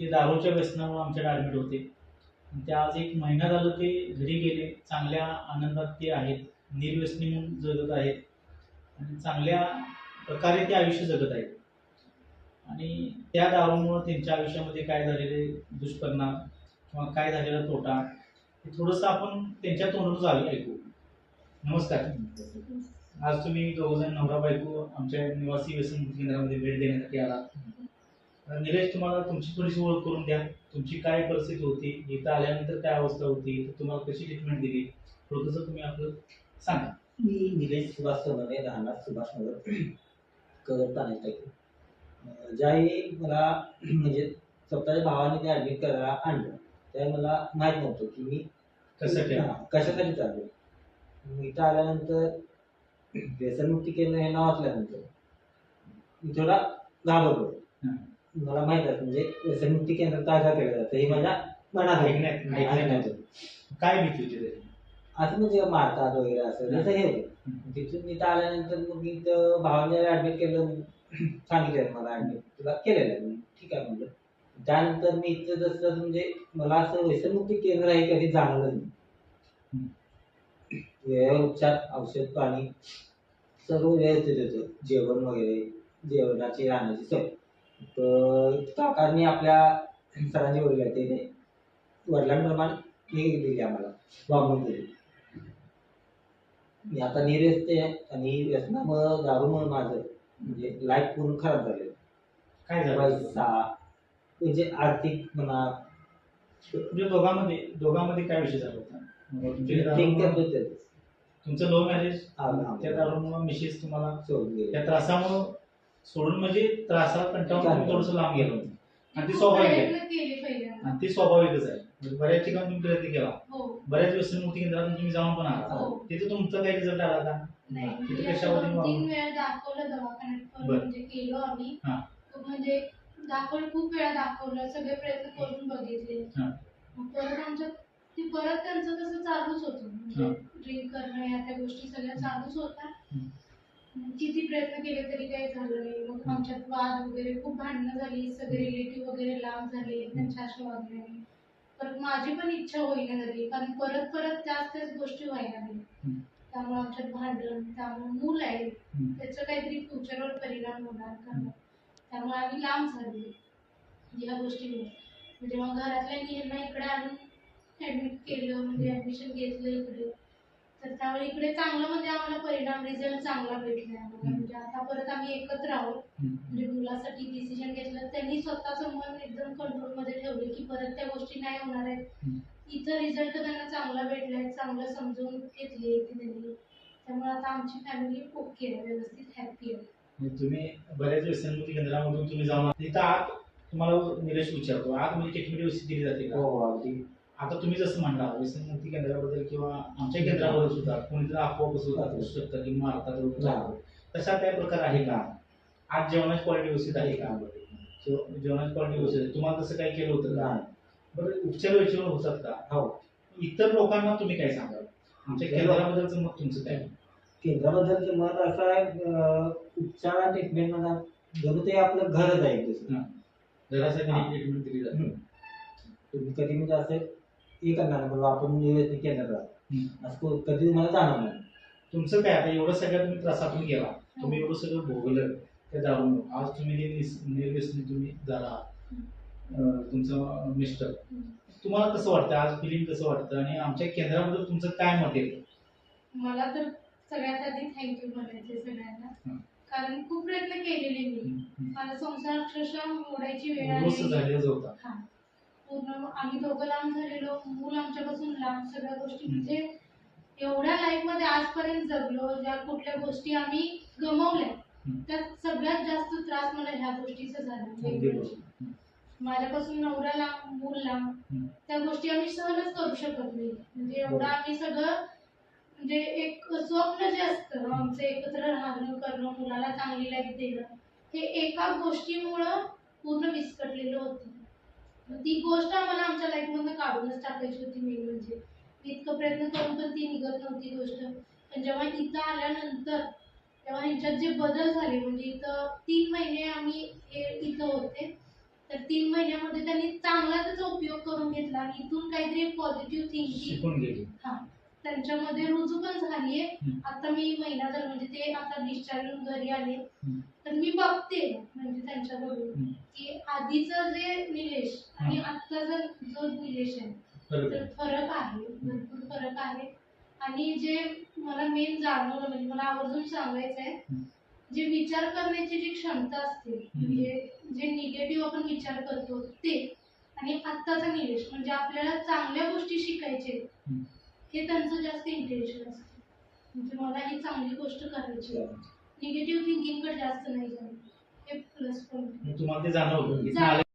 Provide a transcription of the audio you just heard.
ते दारूच्या व्यसनामुळे आमच्याकडे ॲडमिट होते. ते आज 1 महिना झालं ते घरी गेले. चांगल्या आनंदात ते आहेत. निर्व्यसनी म्हणून जगत आहेत आणि चांगल्या प्रकारे ते आयुष्य जगत आहेत. आणि त्या दारूमुळं त्यांच्या आयुष्यामध्ये काय झालेले दुष्परिणाम किंवा काय झालेला तोटा हे थोडंसं आपण त्यांच्या तोंडूनच ऐकू. नमस्कार. आज तुम्ही दोघंजण नवरा बायको आमच्या निवासी व्यसन केंद्रामध्ये भेट देण्यासाठी आला. निलेश, तुम्हाला तुमची थोडीशी ओळख करून द्या. तुमची काय परिस्थिती होती, इथं आल्यानंतर काय अवस्था होती, तर तुम्हाला कशी ट्रीटमेंट दिली, थोडंसं तुम्ही आपलं सांगा. मी निलेश सुभाष सोनवणे, राहणार सुभाषनगर, कवर ठाणे. ज्यावेळी मला म्हणजे स्वतःच्या भावाने ते ॲडमिट करायला आणलं त्यावेळी मला माहीत नव्हतं की मी कशासाठी चाललो. इथं आल्यानंतर व्यसनमुक्ती केंद्र हे नाव असल्यानंतर मी थोडा घाबरलो. मला माहित आहे म्हणजे व्यसनमुक्ती केंद्र काय काय केलं जातं हे माझ्या मनात ऐकण्यात काय भीती होती असं म्हणजे मारतात वगैरे असं जसं हे होतं. तिथून इथं आल्यानंतर मग इथं भावाने ॲडमिट केलं, सांगितलं मला ॲडमिट तुला केलेलं आहे. ठीक आहे म्हटलं. त्यानंतर मी इथं जसं म्हणजे मला असं व्यसनमुक्ती केंद्र आहे कधी जाणवलं नाही. वेळेवर उपचार, औषध पाणी सर्व व्यवस्थित होतं. जेवण वगैरे, जेवणाची राहण्याची सोय. तर काकांनी आपल्या सरांची वडील आहे ते वडिलांप्रमाणे हे दिली आम्हाला वागणूक दिली. मी आता निर्व्यसनी आहे आणि व्यसनामुळं दारूमुळं माझं म्हणजे लाईफ पूर्ण खराब झालेलं. काय झालं? पैसा म्हणजे आर्थिक म्हणा. म्हणजे दोघांमध्ये काय विषय झाला होता? तुमचं लव्ह मॅरेज, त्या दारूमुळं मिसेस तुम्हाला त्या त्रासामुळं सोडून म्हणजे त्रासाला कंटाळून थोडंसं लांब गेलं होतं. आणि ती स्वाभाविकच आहे. बऱ्याच ठिकाणी तुम्ही प्रयत्न केला, बऱ्याच व्यसनमुक्ती केंद्रातून तुम्ही जाऊन पण आला. तिथे तुमचा काही रिझल्ट आला का? नाही, कशामध्ये 3 वेळा दाखवलं दवाखान्यात, म्हणजे केलं आम्ही. म्हणजे खूप वेळा दाखवलं, सगळे प्रयत्न करून बघितले. परत आमचं त्यांचं तसं चालूच होतं, म्हणजे ड्रिंक करणं या त्या गोष्टी सगळ्या चालूच होत्या. किती प्रयत्न केले तरी काही झालं नाही. मग आमच्यात वाद वगैरे, खूप भांडणं झाली, सगळे रिलेटिव्ह वगैरे लांब झाले त्यांच्या अशा वागण्याने. परत माझी पण इच्छा होईना झाली, कारण परत त्याच गोष्टी व्हायला लागल्या. त्यामुळे आमच्यात भांडण, त्यामुळे मूल आहे त्याचं काहीतरी फ्युचरवर परिणाम होणार का, त्यामुळे आम्ही लांब झालो या गोष्टीमुळे. जेव्हा घरातल्यांनी यांना इकडे आणून ऍडमिट केलं, म्हणजे ऍडमिशन घेतलं इकडे, तर त्यावेळी इकडे चांगलं म्हणजे आम्हाला परिणाम, रिझल्ट चांगला भेटला आम्हाला. म्हणजे आता परत आम्ही एकत्र आहोत. म्हणजे मुलासाठी डिसिजन घेतलं, त्यांनी स्वतःचं मन एकदम कंट्रोलमध्ये ठेवले की परत त्या गोष्टी नाही होणार आहेत. इथं रिझल्ट त्यांना चांगला भेटलाय, चांगलं समजून घेतले त्यांनी. त्यामुळे आता आमची फॅमिली ओके आहे, व्यवस्थित हॅपी आहे. तुम्ही बऱ्याच व्यसनमुक्ती केंद्रामधून तुम्ही जाऊन तिथं आत तुम्हाला निलेश विचारतो, आत म्हणजे ट्रीटमेंट व्यवस्थित दिली जाते का? हो, अगदी. आता तुम्ही जसं म्हणला व्यसनमुक्ती केंद्राबद्दल किंवा आमच्या केंद्राबद्दल सुद्धा कोणीतरी अफवा पसरवू शकतं की मारतात, तसा काय प्रकार आहे का? आज जेवणाची क्वालिटी व्यवस्थित आहे का? जेवणाची क्वालिटी व्यवस्थित आहे. तुम्हाला तसं काय केलं होतं का? बरं, उपचार वेळेवर होतात का? हो. इतर लोकांना तुम्ही काय सांगाल आमच्या केंद्राबद्दलचं मत तुमचं काय? केंद्राबद्दलचं मत असं आहे, उपचार ट्रीटमेंट म्हणा जणू ते आपलं घरच आहे. घरासाठी ट्रीटमेंट दिली जाते. तुम्ही कधी म्हणजे असं हे करणार बाबा आपण व्यवस्थित केंद्रात असं कधी मला जाणवणार. तुमचं काय आता एवढं सगळं तुम्ही त्रासातून गेला, तुम्ही एवढं सगळं भोगलं त्या दारून, आज तुम्ही निर्व्यसनी तुम्ही झाला, तुमचं मिस्टर, तुम्हाला कसं वाटतं आज, फिलिंग कसं वाटतं आणि आमच्या केंद्राबद्दल तुमचं काय मत आहे? मला तर सगळ्यात आधी थँक्यू म्हणायचे सगळ्यांना, कारण खूप प्रयत्न केलेले मी. मला संसार अक्षरशः मोडायची वेळ आली. पूर्ण आम्ही दोघं लांब झालेलो, मूल आमच्यापासून लांब, सगळ्या गोष्टी म्हणजे एवढ्या लाईफ मध्ये आजपर्यंत जगलो, ज्या कुठल्या गोष्टी आम्ही गमावल्या त्यात सगळ्यात जास्त त्रास मला ह्या गोष्टीचा झाला. माझ्यापासून नवरा लांब, मूल लांब, त्या गोष्टी आम्ही सहनच करू शकत नाही. म्हणजे एवढं आम्ही सगळं म्हणजे एक स्वप्न जे असतं आमचं एकत्र राहणं करणं, मुलाला चांगली लाईफ देणं, हे एका गोष्टीमुळं पूर्ण विस्कटलेलं होतं. ती गोष्ट आम्हाला आमच्या लाईफ मधून काढूनच टाकायची होती. मेन म्हणजे इतकं प्रयत्न करून पण ती निघत नव्हती गोष्ट. पण जेव्हा इथं आल्यानंतर तेव्हा ह्यांच्यात जे बदल झाले, म्हणजे इथं 3 महिने आम्ही इथं होते, तर 3 महिन्यामध्ये त्यांनी चांगला त्याचा उपयोग करून घेतला आणि इथून काहीतरी पॉझिटिव्ह थिंकिंग शिकून गेली. त्यांच्यामध्ये रुजू पण झालीये. हम्म. आता मी महिना झाला म्हणजे ते आता डिस्चार्ज होऊन घरी आले हम्म. तर मी बघते म्हणजे त्यांच्याकडून हम्म. की आधीचं जे निलेश आणि आत्ताचा जो निलेश आहे बरोबर. तर फरक आहे, भरपूर फरक आहे. आणि जे मला मेन जाणवलं म्हणजे मला आवर्जून सांगायचं आहे, जे विचार करण्याची जी क्षमता असते म्हणजे जे निगेटिव्ह आपण विचार करतो ते आणि आत्ताचा निलेश म्हणजे आपल्याला चांगल्या गोष्टी शिकायचे हे त्यांचं जास्त इंटेन्शन असतं. म्हणजे मला ही चांगली गोष्ट करायची, निगेटिव्ह थिंकिंग कडे जास्त नाही जाणं, हे प्लस पॉईंट. तुम्हाला ते जाणवलं. जाणवलं.